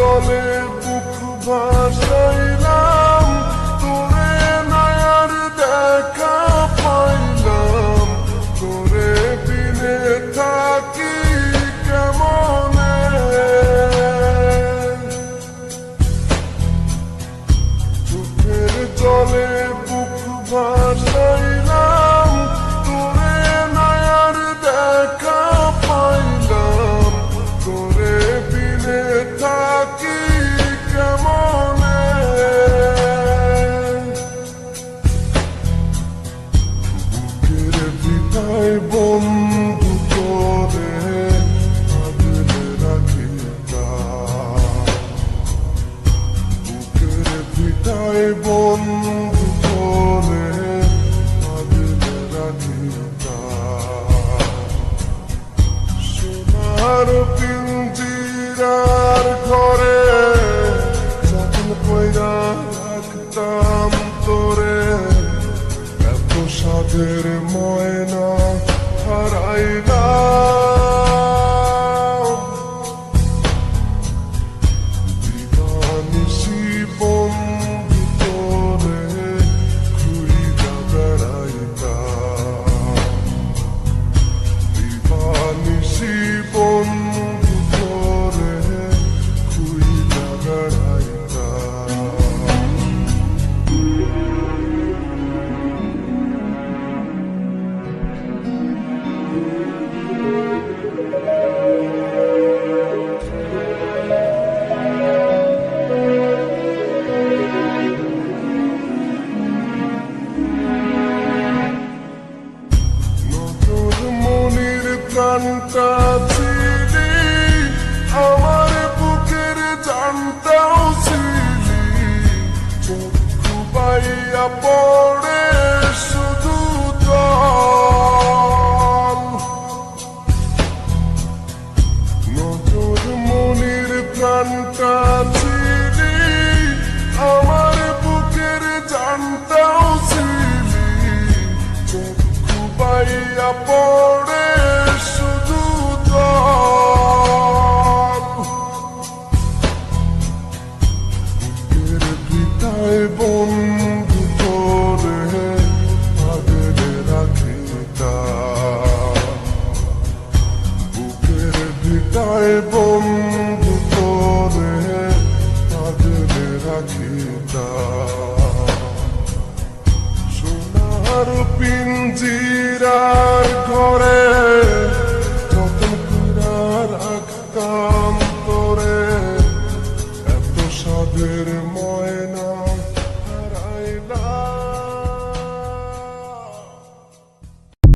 জলে বুক ভাসাইলাম, তোরে নয়ার দেখা পাইলাম, তোরে বিনে থাকি কেমনে। চোখের জলে বুক ভাসাইলাম, তোরে নয়ার দেখা পাইলাম, তোরে বিনে থাকি কেমনে। বুকের ভিটায় বন্ধু তোরে আগলে রাখি, বুকের ভিটায় বন্ধু তোরে আগলে রাখি। সোনার পিঞ্জিরার ঘরে যত্ন কইরা রাখতাম তোরে, এত সাধের ময়না হারাইলাম। দিবানিশি বন্ধু তোরে খুইরা বেড়াইতাম, দিবানিশি বন্ধু তোরে খুইরা বেড়াইতাম। নজর মনির প্রাণটা ছিলি, আমার বুকের জানটাও ছিলি, চক্ষু বাইয়া পড়ে শুধু জল। নজর মনির প্রাণটা ছিলি, আমার বুকের জানটাও ছিলি, চক্ষু বাইয়া পড়ে শুধু জল। বুকের ভিটায় বন্ধু তোরে আগলে রাখিতাম, বুকের ভিটায় বন্ধু তোরে আগলে রাখিতাম। সোনার পিঞ্জিরার